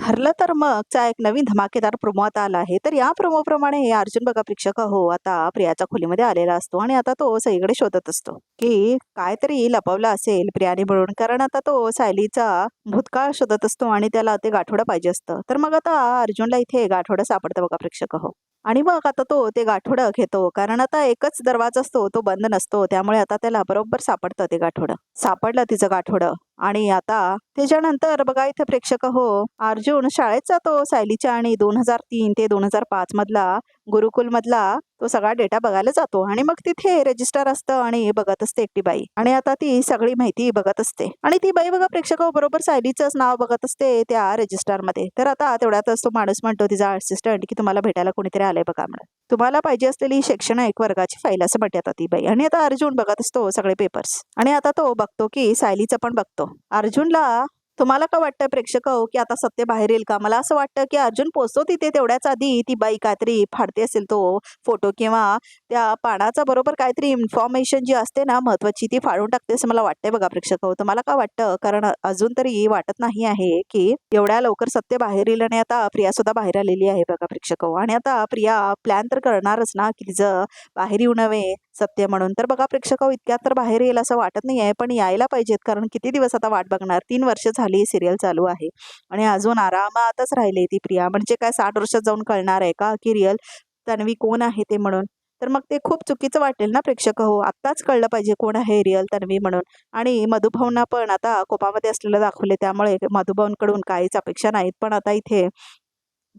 ठरलं तर मगचा एक नवीन धमाकेदार प्रोमो आता आला आहे. तर या प्रोमोप्रमाणे अर्जुन बघा प्रेक्षक हो आता प्रियाच्या खोलीमध्ये आलेला असतो आणि आता तो सगळीकडे शोधत असतो की काहीतरी लपवलं असेल प्रियाने म्हणून. कारण आता तो सायलीचा भूतकाळ शोधत असतो आणि त्याला ते गाठोडं पाहिजे असतं. तर मग आता अर्जुनला इथे गाठोडं सापडतं बघा प्रेक्षक हो. आणि मग आता तो ते गाठोडं घेतो कारण आता एकच दरवाजा असतो तो बंद नसतो. त्यामुळे आता त्याला बरोबर सापडतं ते गाठोडं. सापडलं तिचं गाठोडं. आणि आता त्याच्यानंतर बघा इथे प्रेक्षक हो अर्जुन शाळेत जातो सायलीच्या आणि 2003 ते 2005 मधला गुरुकुल मधला तो सगळा डेटा बघायला जातो. आणि मग तिथे रजिस्टर असतं आणि बघत असते एकटी बाई आणि आता ती सगळी माहिती बघत असते आणि ती बाई बघा प्रेक्षक हो बरोबर सायलीचंच नाव बघत असते त्या रजिस्टर मध्ये. तर आता तेवढ्यातच तो माणूस म्हणतो तिचा असिस्टंट की तुम्हाला भेटायला कोणीतरी आलंय बघा म्हणून. तुम्हाला पाहिजे असलेली शैक्षणिक वर्गाची फाईल असं म्हणतात ती बाई. आणि आता अर्जुन बघत असतो सगळे पेपर्स आणि आता तो बघतो की सायलीचं पण बघतो. अर्जुनला तुम्हाला काय वाटतं प्रेक्षक हो की आता सत्य बाहेर येईल का? मला असं वाटतं की अर्जुन पोचतो तिथे तेवढ्याच आधी ती बाई काहीतरी फाडते असेल तो फोटो किंवा त्या पानाचा बरोबर काहीतरी इन्फॉर्मेशन जी असते ना महत्वाची ती फाडून टाकते असं मला वाटतंय बघा प्रेक्षक हो. तुम्हाला काय वाटतं? कारण अजून तरी वाटत नाही आहे की एवढ्या लवकर सत्य बाहेर येईल. आणि आता प्रिया सुद्धा बाहेर आलेली आहे बघा प्रेक्षक हो. आणि आता प्रिया प्लॅन तर करणारच ना की तिचं बाहेर येऊ नये सत्य म्हणून. तर बघा प्रेक्षक हो इतक्यात तर बाहेर येईल असं वाटत नाही आहे पण यायला पाहिजेत. कारण किती दिवस आता वाट बघणार. 3 वर्ष झाली सिरियल चालू आहे आणि अजून आरामातच राहिली ती प्रिया. म्हणजे काय 60 वर्षात जाऊन कळणार आहे का की रिअल तन्वी कोण आहे ते म्हणून. तर मग ते खूप चुकीचं वाटेल ना प्रेक्षक हो. आत्ताच कळलं पाहिजे कोण आहे रिअल तन्वी म्हणून. आणि मधुभाऊंना पण आता कोपामध्ये असलेलं दाखवले त्यामुळे मधुभाऊंकडून काहीच अपेक्षा नाहीत. पण आता इथे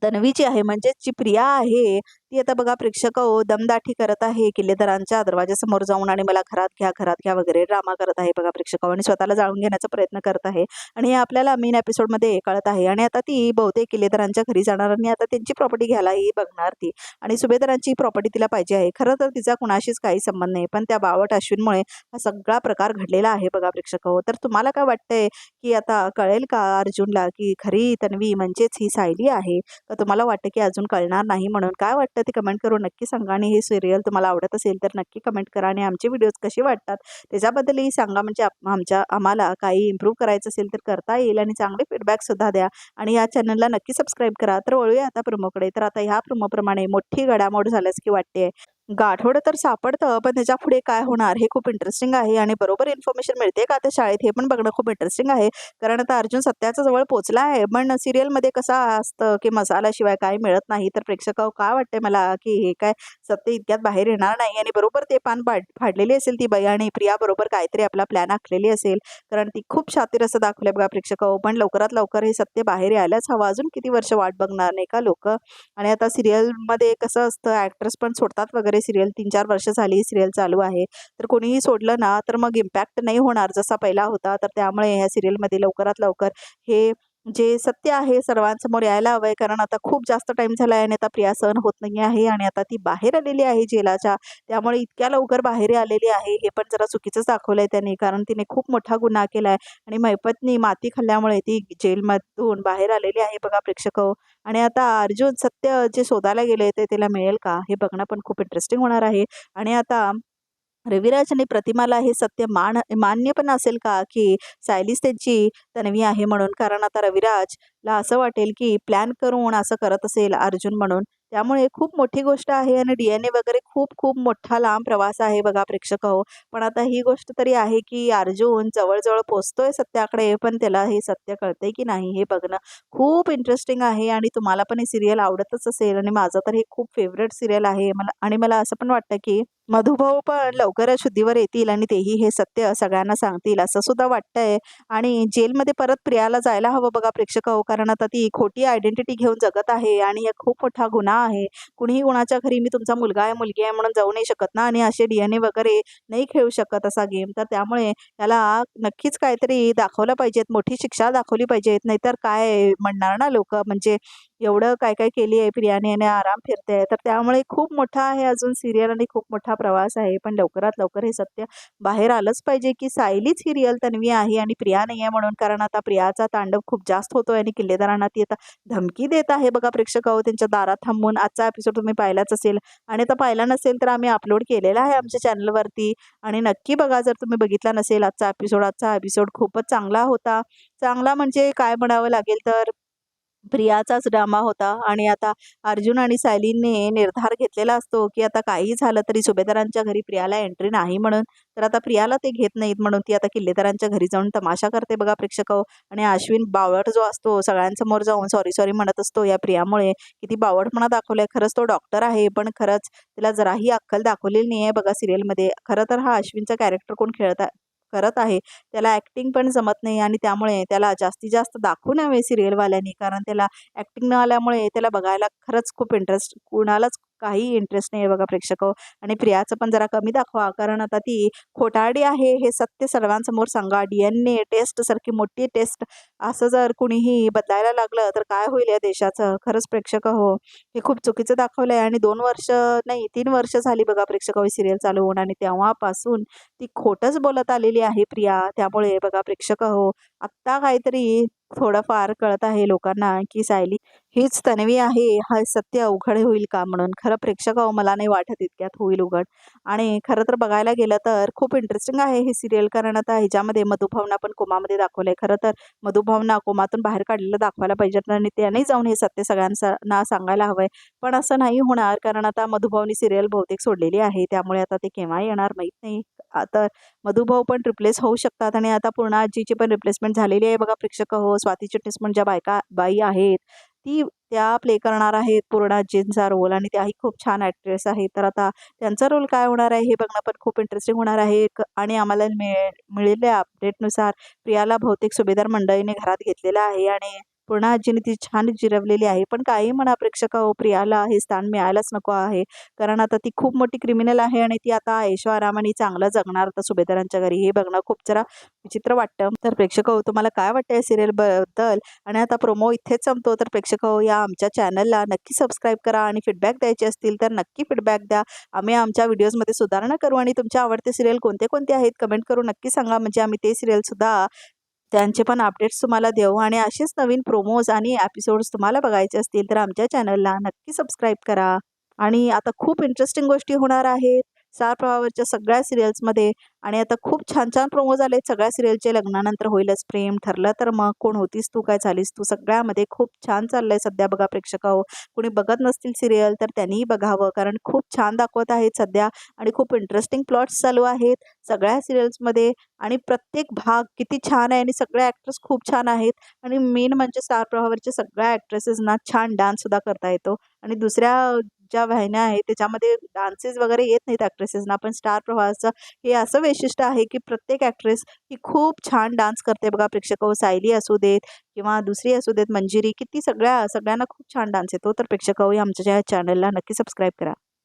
तन्वी जी आहे म्हणजे जी प्रिया आहे ती आता बघा प्रेक्षक हो दमदाटी करत आहे किल्लेदारांच्या दरवाजासमोर जाऊन आणि मला घरात घ्या वगैरे ड्रामा करत आहे बघा प्रेक्षक हो. आणि स्वतःला जाळून घेण्याचा प्रयत्न करत आहे आणि हे आपल्याला मेन एपिसोडमध्ये कळत आहे. आणि आता ती बहुतेक किल्लेदारांच्या घरी जाणार आणि आता त्यांची प्रॉपर्टी घ्यायलाही बघणार ती. आणि सुभेदारांची प्रॉपर्टी तिला पाहिजे आहे. खरं तर तिचा कुणाशीच काही संबंध नाही पण त्या बावट अश्विनमुळे हा सगळा प्रकार घडलेला आहे बघा प्रेक्षक हो. तर तुम्हाला काय वाटतंय की आता कळेल का अर्जुनला की खरी तन्वी म्हणजेच ही सायली आहे? तर तुम्हाला वाटतं की अजून कळणार नाही म्हणून? काय वाटतं ते कमेंट करून नक्की सांगा. आणि हे सिरियल तुम्हाला आवडत असेल तर नक्की कमेंट करा. आणि आमचे व्हिडिओज कसे वाटतात त्याच्याबद्दलही सांगा. म्हणजे आम्हाला काही इम्प्रूव्ह करायचं असेल तर करता येईल. आणि चांगले फीडबॅक सुद्धा द्या. आणि या चॅनलला नक्की सबस्क्राईब करा. तर वळूया आता प्रोमोकडे. तर आता ह्या प्रोमोप्रमाणे मोठी घडामोड झाल्यास की वाटते. गाठोडं तर सापडतं पण त्याच्या पुढे काय होणार हे खूप इंटरेस्टिंग आहे. आणि बरोबर इन्फॉर्मेशन मिळते का त्या शाळेत हे पण बघणं खूप इंटरेस्टिंग आहे. कारण आता अर्जुन सत्याच्या जवळ पोहोचला आहे पण सिरियलमध्ये कसं असतं की मसाल्याशिवाय काही मिळत नाही. तर प्रेक्षकांना काय वाटतंय मला की हे काय सत्य इतक्यात बाहेर येणार नाही. आणि बरोबर ते पान फाडलेली असेल ती बाई आणि प्रिया बरोबर काहीतरी आपला प्लॅन आखलेली असेल. कारण ती खूप शातीर असं दाखवलंय बघा प्रेक्षक पण लवकरात लवकर हे सत्य बाहेर यायलाच हवं. अजून किती वर्ष वाट बघणार नाही का लोक? आणि आता सिरियलमध्ये कसं असतं ऍक्टर्स पण सोडतात वगैरे सिरियल. 3-4 वर्ष झाली सिरियल चालू आहे. तर कोणीही सोडलं ना तर मग इम्पॅक्ट नाही होणार जसा पहिला होता. तर त्यामुळे ह्या सिरियलमध्ये लवकरात लवकर हे जे सत्य आहे सर्वांसमोर यायला हवंय. कारण आता खूप जास्त टाइम झालाय आणि आता प्रिया सहन होत नाही आहे आणि आता ती बाहेर आलेली आहे जेलाच्या. त्यामुळे इतक्या लवकर बाहेर आलेली आहे हे पण जरा चुकीचंच दाखवलंय त्यांनी. कारण तिने खूप मोठा गुन्हा केलाय आणि मैपतनी माती खाल्ल्यामुळे ती जेलमधून बाहेर आलेली आहे बघा प्रेक्षक. आणि आता अर्जुन सत्य जे शोधायला गेले ते त्याला मिळेल का हे बघणं पण खूप इंटरेस्टिंग होणार आहे. आणि आता रविराज आणि प्रतिमाला हे सत्य मान्य पण असेल का की सायलीच त्यांची तन्वी आहे म्हणून? कारण आता रविराजला असं वाटेल की प्लॅन करून असं करत असेल अर्जुन म्हणून. त्यामुळे खूप मोठी गोष्ट आहे आणि DNA वगैरे खूप खूप मोठा लांब प्रवास आहे बघा प्रेक्षक हो. पण आता ही गोष्ट तरी आहे की अर्जुन जवळजवळ पोचतोय सत्याकडे पण त्याला हे सत्य कळतंय की नाही हे बघणं खूप इंटरेस्टिंग आहे. आणि तुम्हाला पण हे सिरियल आवडतच असेल आणि माझं तर हे खूप फेवरेट सिरियल आहे मला. आणि मला असं पण वाटतं की मधुभाऊ पण लवकरच शुद्धीवर येतील आणि तेही हे सत्य सगळ्यांना सांगतील असं सुद्धा वाटतंय. आणि जेलमध्ये परत प्रियाला जायला हवं बघा प्रेक्षक हो. कारण आता ती खोटी आयडेंटिटी घेऊन जगत आहे आणि एक खूप मोठा गुन्हा आहे. कुणीही कुणाच्या घरी मी तुमचा मुलगा आहे मुलगी आहे म्हणून जाऊ नाही शकत ना. आणि असे DNA वगैरे नाही खेळू शकत असा गेम. तर त्यामुळे त्याला नक्कीच काहीतरी दाखवलं पाहिजेत. मोठी शिक्षा दाखवली पाहिजेत. नाहीतर काय म्हणणार ना लोक. म्हणजे एवढं काय काय केली आहे प्रियाने आणि आराम फिरते. तर त्यामुळे खूप मोठा आहे अजून सिरियल आणि खूप मोठा प्रवास आहे. पण लवकरात लवकर हे सत्य बाहेर आलंच पाहिजे की सायलीच ही रिअल तन्वी आहे आणि प्रिया नाही आहे म्हणून. कारण आता प्रियाचा तांडव खूप जास्त होतोय आणि किल्लेदारांना ती आता धमकी देत आहे बघा प्रेक्षक त्यांच्या दारात थांबून. आजचा एपिसोड तुम्ही पाहिलाच असेल आणि आता पाहिला नसेल तर आम्ही अपलोड केलेला आहे आमच्या चॅनलवरती. आणि नक्की बघा जर तुम्ही बघितला नसेल आजचा एपिसोड खूपच चांगला होता. चांगला म्हणजे काय म्हणावं लागेल तर प्रियाचाच ड्रामा होता आणि आता अर्जुन आणि सायलीने निर्धार घेतलेला असतो की आता काही झालं तरी सुभेदारांच्या घरी प्रियाला एंट्री नाही म्हणून. तर आता प्रियाला ते घेत नाहीत म्हणून ती आता किल्लेदारांच्या घरी जाऊन तमाशा करते बघा प्रेक्षक हो. आणि अश्विन बावळट जो असतो सगळ्यांसमोर जाऊन सॉरी सॉरी म्हणत असतो या प्रियामुळे. किती बावळटपणा दाखवलाय. खरंच तो डॉक्टर आहे पण खरंच त्याला जराही अक्कल दाखवलेली नाही आहे बघा सिरियलमध्ये. खरं तर हा अश्विनचा कॅरेक्टर कोण करत आहे त्याला ॲक्टिंग पण जमत नाही आणि त्यामुळे त्याला जास्तीत जास्त दाखवू नये सिरियलवाल्यांनी. कारण त्याला ॲक्टिंग न आल्यामुळे त्याला बघायला खरंच खूप इंटरेस्ट कुणालाच काही इंटरेस्ट नाही आहे बघा प्रेक्षक हो. आणि प्रियाचं पण जरा कमी दाखवा कारण आता ती खोटारडी आहे हे सत्य सर्वांसमोर सांगा. DNA टेस्ट सारखी मोठी टेस्ट असं जर कुणीही बदलायला लागलं तर काय होईल या देशाचं. खरंच प्रेक्षक हो हे खूप चुकीचं दाखवलंय. आणि 2 वर्ष नाही 3 वर्ष झाली बघा प्रेक्षक हो सिरियल चालू होऊन आणि तेव्हापासून ती खोटंच बोलत आलेली आहे प्रिया. त्यामुळे बघा प्रेक्षक हो आत्ता काहीतरी थोडंफार कळत आहे लोकांना की सायली हीच तन्वी आहे. हा सत्य उघड होईल का म्हणून. खरं प्रेक्षक हो मला नाही वाटत इतक्यात होईल उघड. आणि खरं तर बघायला गेलं तर खूप इंटरेस्टिंग आहे ही सिरियल. कारण आता ह्याच्यामध्ये मधुभावना पण कोमामध्ये दाखवलंय. खरं तर मधुभावना कोमातून बाहेर काढलेलं दाखवायला पाहिजेत आणि त्याने जाऊन हे सत्य सगळ्यांना सांगायला हवंय. पण असं नाही होणार कारण आता मधुभावनी सिरियल बहुतेक सोडलेली आहे. त्यामुळे आता ते केव्हा येणार माहीत नाही. आता मधुभाऊ पण रिप्लेस होऊ शकतात आणि आता पूर्ण आजीची पण रिप्लेसमेंट झालेली आहे बघा प्रेक्षक हो. स्वाती चिटणीस ज्या बाई आहेत ती त्या प्ले करणार आहेत पूर्ण आजींचा रोल आणि त्याही खूप छान ॲक्ट्रेस आहेत. तर आता त्यांचा रोल काय होणार आहे हे बघणं पण खूप इंटरेस्टिंग होणार आहे. आणि आम्हाला मिळालेल्या अपडेटनुसार प्रियाला बहुतेक सुभेदार मंडळीने घरात घेतलेलं आहे आणि पूर्ण आजीने ती छान जिरवलेली आहे. पण काही म्हणा प्रेक्षक हो प्रियाला हे स्थान मिळायलाच नको आहे. कारण आता ती खूप मोठी क्रिमिनल आहे आणि ती आता ऐशोआरामाने चांगलं जगणार आता सुभेदारांच्या घरी. हे बघणं खूप जरा विचित्र वाटतं. तर प्रेक्षक हो तुम्हाला काय वाटतं या सिरियल बद्दल. आणि आता प्रोमो इथेच संपतो. तर प्रेक्षक हो या आमच्या चॅनलला नक्की सबस्क्राईब करा आणि फीडबॅक द्यायचे असतील तर नक्की फीडबॅक द्या. आम्ही आमच्या व्हिडिओजमध्ये सुधारणा करू आणि तुमच्या आवडते सिरियल कोणते कोणते आहेत कमेंट करून नक्की सांगा. म्हणजे आम्ही ते सिरियलसुद्धा त्यांचे पण अपडेट्स तुम्हाला देऊ. आणि असेच नवीन प्रोमोज आणि एपिसोड्स तुम्हाला बघायचे असतील तर आमच्या चॅनलला नक्की सबस्क्राईब करा. आणि आता खूप इंटरेस्टिंग गोष्टी होणार आहेत स्टार प्रवाहावरच्या सगळ्या सिरियल्समध्ये. आणि आता खूप छान छान प्रोमो झाले सगळ्या सिरियलचे. लग्नानंतर होईलच प्रेम, ठरलं तर मग, कोण होतीस तू, काय झालीस तू, सगळ्यामध्ये खूप छान चाललंय सध्या बघा प्रेक्षक हो. कुणी बघत नसतील सिरियल तर त्यांनीही बघावं कारण खूप छान दाखवत आहेत सध्या. आणि खूप इंटरेस्टिंग प्लॉट्स चालू आहेत सगळ्या सिरियल्समध्ये. आणि प्रत्येक भाग किती छान आहे आणि सगळे ॲक्टर्स खूप छान आहेत. आणि मेन म्हणजे स्टार प्रवाहावरच्या सगळ्या ॲक्ट्रेसेसना छान डान्ससुद्धा करता येतो. आणि दुसऱ्या ज्या वाहिन्या आहेत त्याच्यामध्ये डान्सेस वगैरे येत नाहीत ॲक्ट्रेसेसना. पण स्टार प्रवाहाचं हे असं वैशिष्ट्य आहे की प्रत्येक ॲक्ट्रेस ही खूप छान डान्स करते बघा प्रेक्षक हो. सायली असू देत किंवा दुसरी असू देत मंजिरी, किती सगळ्यांना खूप छान डान्स येतो. तर प्रेक्षक हो आमच्या चॅनलला नक्की सबस्क्राईब करा.